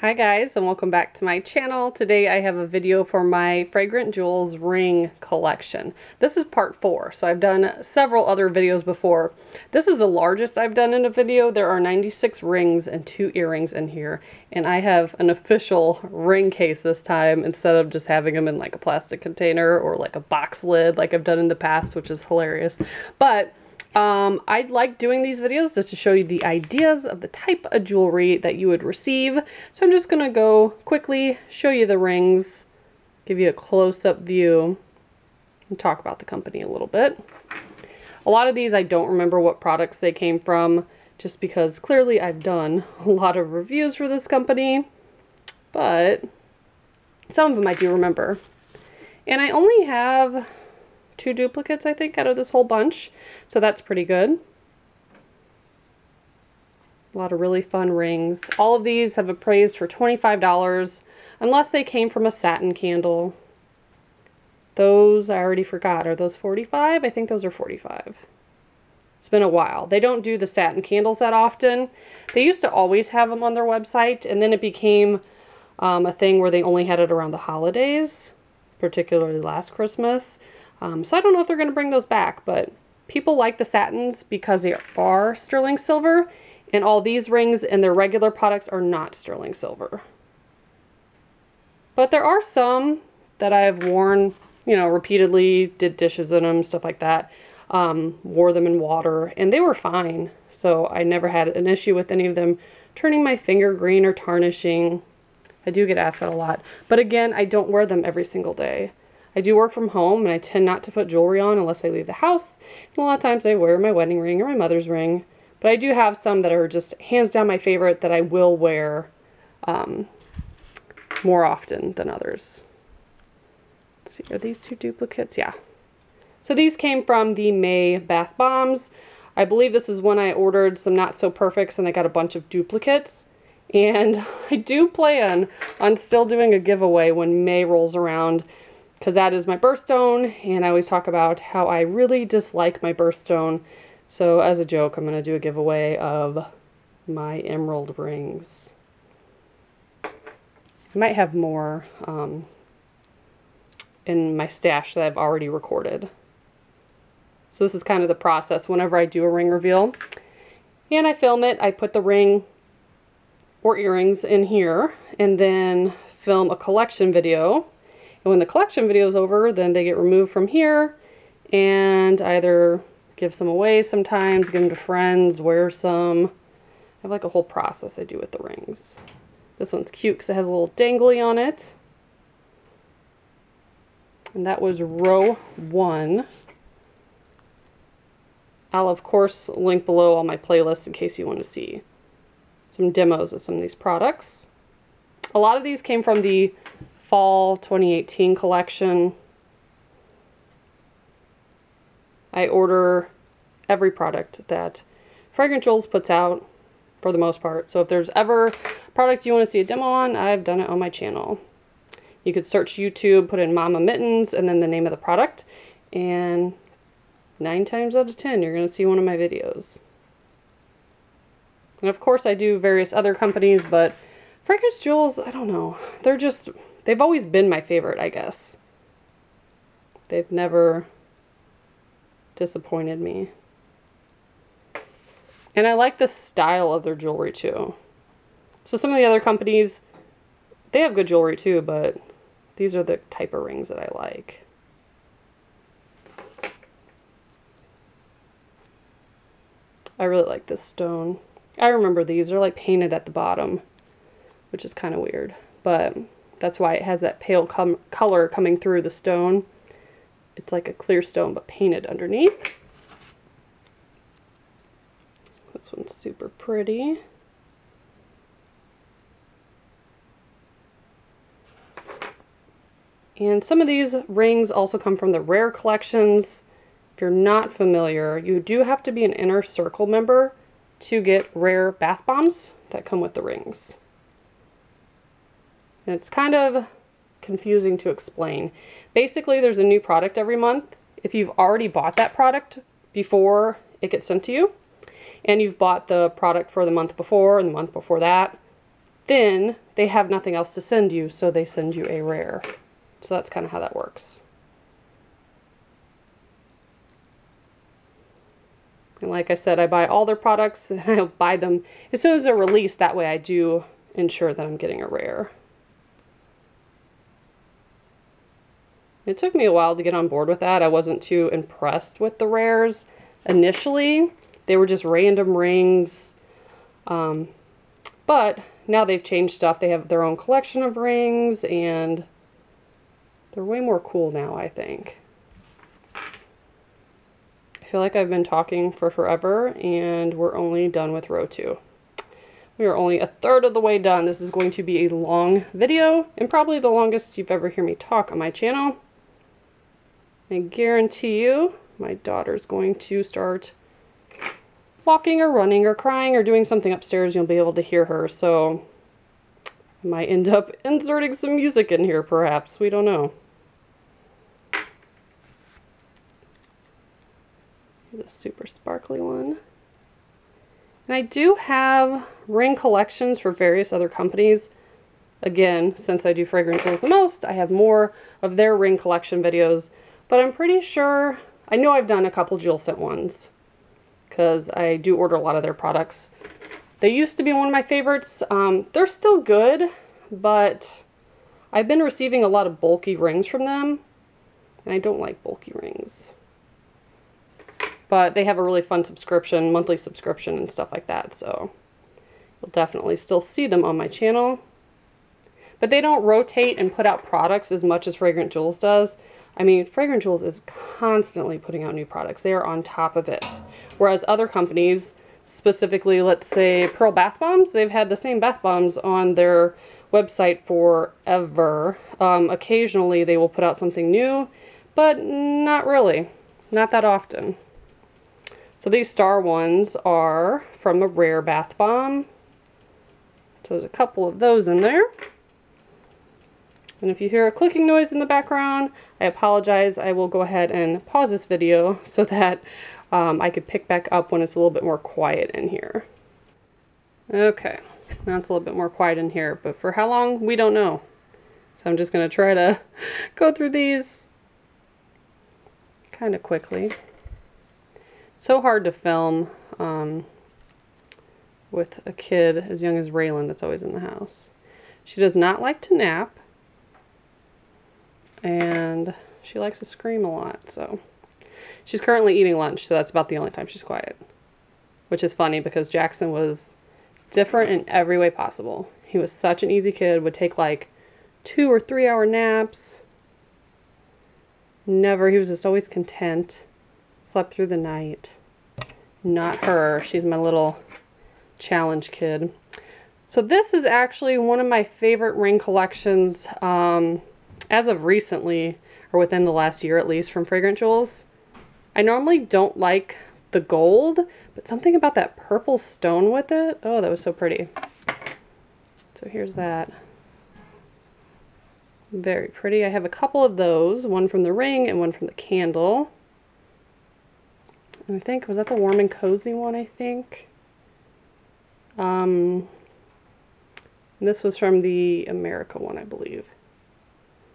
Hi guys, and welcome back to my channel. Today I have a video for my Fragrant Jewels ring collection. This is part 4, so I've done several other videos before. This is the largest I've done in a video. There are 96 rings and 2 earrings in here, and I have an official ring case this time instead of just having them in like a plastic container or like a box lid like I've done in the past, which is hilarious. But I like doing these videos just to show you the ideas of the type of jewelry that you would receive. So I'm just going to go quickly show you the rings, give you a close-up view, and talk about the company a little bit. A lot of these I don't remember what products they came from, just because clearly I've done a lot of reviews for this company, but some of them I do remember. And I only have 2 duplicates, I think, out of this whole bunch, so that's pretty good. A lot of really fun rings. All of these have appraised for $25, unless they came from a satin candle. Those I already forgot. Are those 45? I think those are 45. It's been a while. They don't do the satin candles that often. They used to always have them on their website, and then it became a thing where they only had it around the holidays, particularly last Christmas. So I don't know if they're going to bring those back, but people like the satins because they are sterling silver, and all these rings and their regular products are not sterling silver. But there are some that I've worn, you know, repeatedly, did dishes in them, stuff like that, wore them in water, and they were fine. So I never had an issue with any of them turning my finger green or tarnishing. I do get asked that a lot. But again, I don't wear them every single day. I do work from home, and I tend not to put jewelry on unless I leave the house. And a lot of times I wear my wedding ring or my mother's ring. But I do have some that are just hands down my favorite that I will wear more often than others. Let's see, are these 2 duplicates? Yeah. So these came from the May Bath Bombs. I believe this is when I ordered some Not So Perfects and I got a bunch of duplicates. And I do plan on still doing a giveaway when May rolls around, because that is my birthstone, and I always talk about how I really dislike my birthstone. So as a joke, I'm going to do a giveaway of my emerald rings. I might have more in my stash that I've already recorded. So this is kind of the process whenever I do a ring reveal. And I film it, I put the ring or earrings in here, and then film a collection video. And when the collection video is over, then they get removed from here, and either give some away sometimes, give them to friends, wear some. I have like a whole process I do with the rings. This one's cute because it has a little dangly on it. And that was row 1. I'll of course link below all my playlists in case you want to see some demos of some of these products. A lot of these came from the Fall 2018 collection. I order every product that Fragrant Jewels puts out for the most part. So if there's ever a product you want to see a demo on, I've done it on my channel. You could search YouTube, put in Mama Mittens, and then the name of the product, and 9 times out of 10 you're going to see one of my videos. And of course I do various other companies, but Fragrant Jewels, I don't know. They've always been my favorite, I guess. They've never disappointed me. And I like the style of their jewelry too. So some of the other companies, they have good jewelry too, but these are the type of rings that I like. I really like this stone. I remember these. They're like painted at the bottom, which is kind of weird, but that's why it has that pale color coming through the stone. It's like a clear stone, but painted underneath. This one's super pretty. And some of these rings also come from the Rare collections. If you're not familiar, you do have to be an Inner Circle member to get Rare bath bombs that come with the rings. And it's kind of confusing to explain. Basically, there's a new product every month. If you've already bought that product before it gets sent to you, and you've bought the product for the month before and the month before that, then they have nothing else to send you, so they send you a rare. So that's kind of how that works. And like I said, I buy all their products and I'll buy them as soon as they're released. That way I do ensure that I'm getting a rare. It took me a while to get on board with that. I wasn't too impressed with the rares initially. They were just random rings. But now they've changed stuff. They have their own collection of rings and they're way more cool now, I think. I feel like I've been talking for forever and we're only done with row 2. We are only a third of the way done. This is going to be a long video and probably the longest you've ever heard me talk on my channel. I guarantee you my daughter's going to start walking or running or crying or doing something upstairs. You'll be able to hear her, so I might end up inserting some music in here perhaps. We don't know. A super sparkly one. And I do have ring collections for various other companies. Again, since I do Fragrant Jewels the most, I have more of their ring collection videos, but I'm pretty sure, I know I've done a couple Jewel Scent ones because I do order a lot of their products. They used to be one of my favorites. They're still good, but I've been receiving a lot of bulky rings from them, and I don't like bulky rings. But they have a really fun subscription, monthly subscription and stuff like that, so you'll definitely still see them on my channel. But they don't rotate and put out products as much as Fragrant Jewels does. I mean, Fragrant Jewels is constantly putting out new products. They are on top of it. Whereas other companies, specifically, let's say Pearl Bath Bombs, they've had the same bath bombs on their website forever. Occasionally they will put out something new, but not really. Not that often. So these star ones are from a rare bath bomb. So there's a couple of those in there. And if you hear a clicking noise in the background, I apologize. I will go ahead and pause this video so that I could pick back up when it's a little bit more quiet in here. Okay, now it's a little bit more quiet in here, but for how long, we don't know. So I'm just going to try to go through these kind of quickly. So hard to film with a kid as young as Raylan that's always in the house. She does not like to nap, and she likes to scream a lot, so. She's currently eating lunch, so that's about the only time she's quiet. Which is funny because Jackson was different in every way possible. He was such an easy kid, would take like 2 or 3 hour naps. Never, he was just always content. Slept through the night. Not her. She's my little challenge kid. So this is actually one of my favorite ring collections as of recently, or within the last year at least, from Fragrant Jewels. I normally don't like the gold, but something about that purple stone with it. Oh, that was so pretty. So here's that. Very pretty. I have a couple of those, one from the ring and one from the candle. And I think, was that the Warm and Cozy one, I think? And this was from the America one, I believe.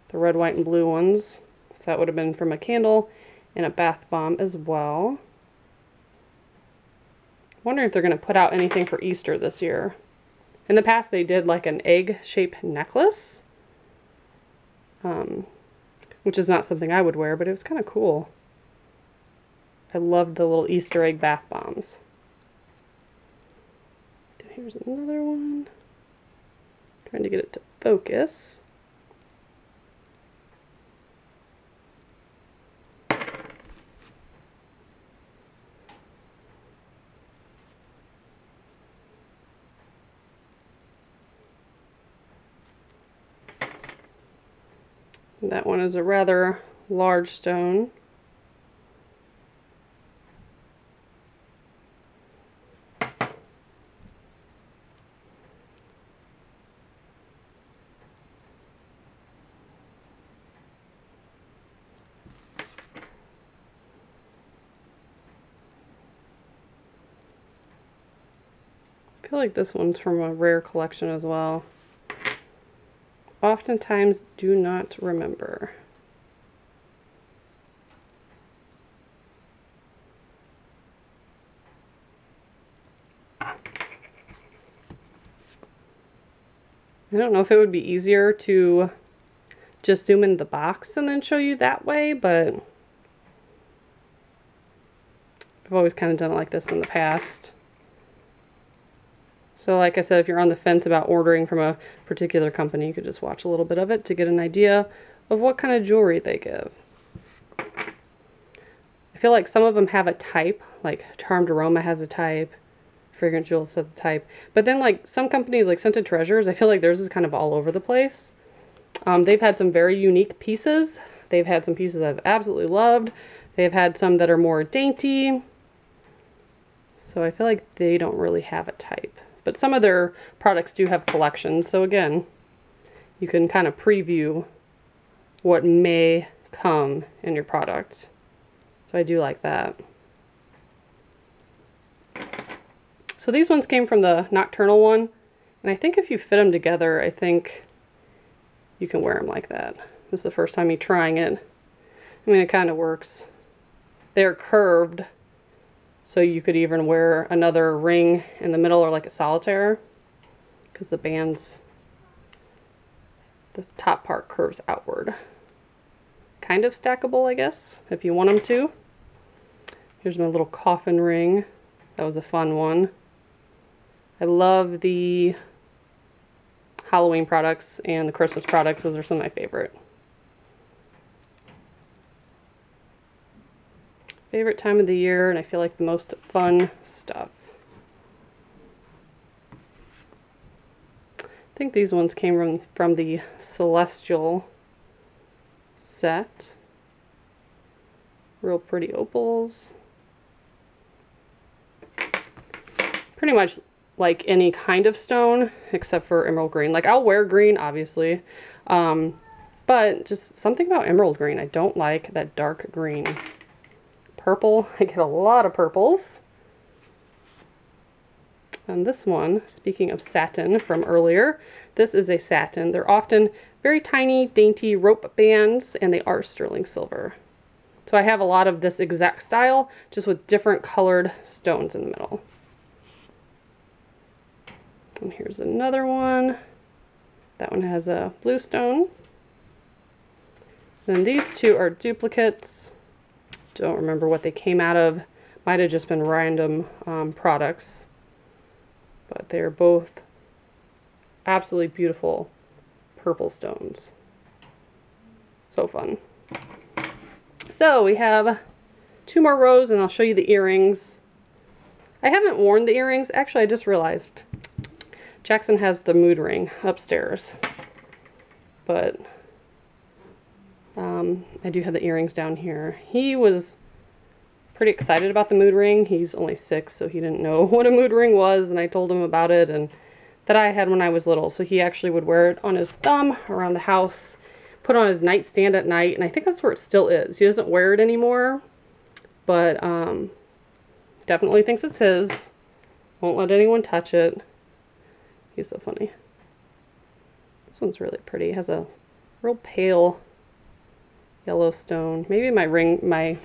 The red, white, and blue ones. So that would have been from a candle and a bath bomb as well. Wondering if they're going to put out anything for Easter this year. In the past, they did like an egg-shaped necklace. Which is not something I would wear, but it was kind of cool. I loved the little Easter egg bath bombs. Here's another one. Trying to get it to focus. That one is a rather large stone. I feel like this one's from a rare collection as well. oftentimes do not remember. I don't know if it would be easier to just zoom in the box and then show you that way, but I've always kind of done it like this in the past. So like I said, if you're on the fence about ordering from a particular company, you could just watch a little bit of it to get an idea of what kind of jewelry they give. I feel like some of them have a type, like Charmed Aroma has a type, Fragrant Jewels has a type, but then like some companies like Scented Treasures, I feel like theirs is kind of all over the place. They've had some very unique pieces. They've had some pieces I've absolutely loved. They've had some that are more dainty. So I feel like they don't really have a type. But some of their products do have collections. So again, you can kind of preview what may come in your product. So I do like that. So these ones came from the Nocturnal one. And I think if you fit them together, I think you can wear them like that. This is the first time me trying it. I mean, it kind of works. They're curved, so you could even wear another ring in the middle or like a solitaire, because the bands, the top part curves outward. Kind of stackable, I guess, if you want them to. Here's my little coffin ring. That was a fun one. I love the Halloween products and the Christmas products. Those are some of my favorite. Favorite time of the year, and I feel like the most fun stuff. I think these ones came from the Celestial set. Real pretty opals. Pretty much like any kind of stone except for emerald green. Like I'll wear green, obviously, but just something about emerald green. I don't like that dark green. Purple, I get a lot of purples. And this one, speaking of satin from earlier, this is a satin. They're often very tiny, dainty rope bands, and they are sterling silver. So I have a lot of this exact style, just with different colored stones in the middle. And here's another one. That one has a blue stone. Then these two are duplicates. Don't remember what they came out of. Might have just been random products. But they're both absolutely beautiful purple stones. So fun. So we have 2 more rows and I'll show you the earrings. I haven't worn the earrings. Actually, I just realized Jackson has the mood ring upstairs. But I do have the earrings down here. He was pretty excited about the mood ring. He's only 6, so he didn't know what a mood ring was, and I told him about it and that I had when I was little. So he actually would wear it on his thumb around the house, put it on his nightstand at night, and I think that's where it still is. He doesn't wear it anymore, but definitely thinks it's his. Won't let anyone touch it. He's so funny. This one's really pretty. It has a real pale yellow stone. Maybe my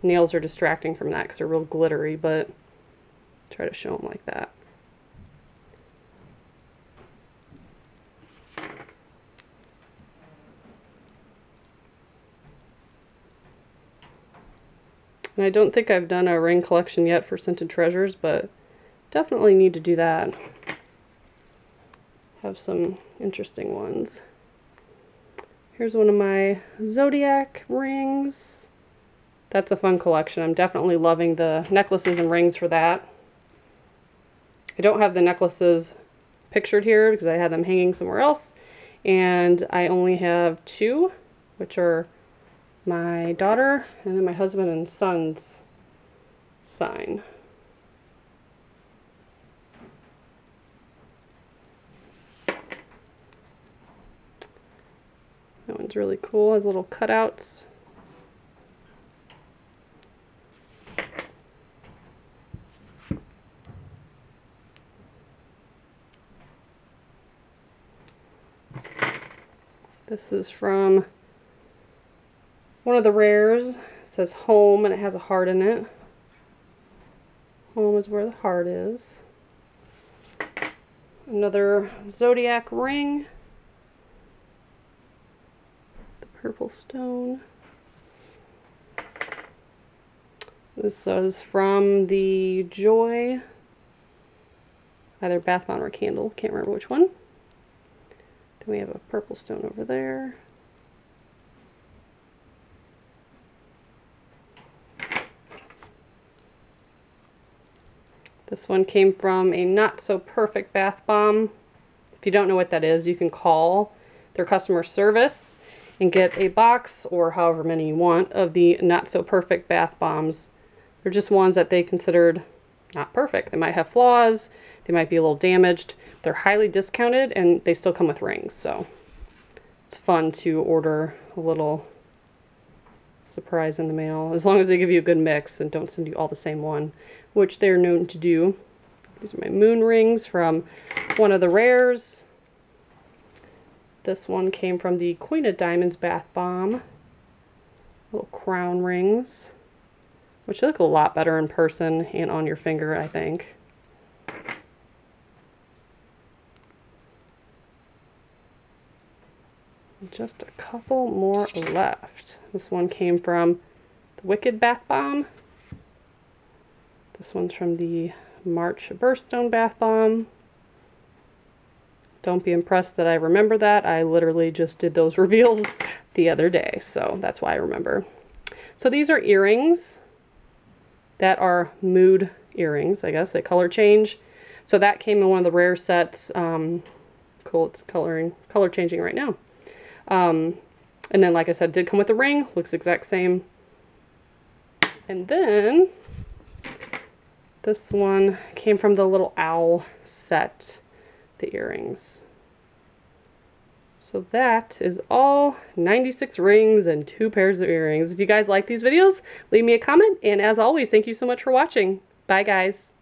nails are distracting from that because they're real glittery, but try to show them like that. And I don't think I've done a ring collection yet for Scented Treasures, but definitely need to do that. Have some interesting ones. Here's one of my Zodiac rings. That's a fun collection. I'm definitely loving the necklaces and rings for that. I don't have the necklaces pictured here because I had them hanging somewhere else. And I only have 2, which are my daughter and then my husband and son's sign. That one's really cool. Has little cutouts. This is from one of the rares. It says home and it has a heart in it. Home is where the heart is. Another zodiac ring. The purple stone. This is from the Joy, either bath bomb or candle, can't remember which one. Then we have a purple stone over there. This one came from a Not So Perfect bath bomb. If you don't know what that is, you can call their customer service and get a box, or however many you want, of the Not So Perfect bath bombs. They're just ones that they considered not perfect. They might have flaws, they might be a little damaged. They're highly discounted and they still come with rings, so it's fun to order a little surprise in the mail, as long as they give you a good mix and don't send you all the same one, which they're known to do. These are my moon rings from one of the rares. This one came from the Queen of Diamonds bath bomb. Little crown rings, which look a lot better in person and on your finger, I think. Just a couple more left. This one came from the Wicked bath bomb. This one's from the March Birthstone bath bomb. Don't be impressed that I remember that. I literally just did those reveals the other day, so that's why I remember. So these are earrings that are mood earrings, I guess. They color change. So that came in one of the rare sets. Cool, it's color changing right now. And then, like I said, did come with the ring. Looks the exact same. And then this one came from the little owl set, the earrings. So that is all 96 rings and 2 pairs of earrings. If you guys like these videos, leave me a comment. And as always, thank you so much for watching. Bye, guys.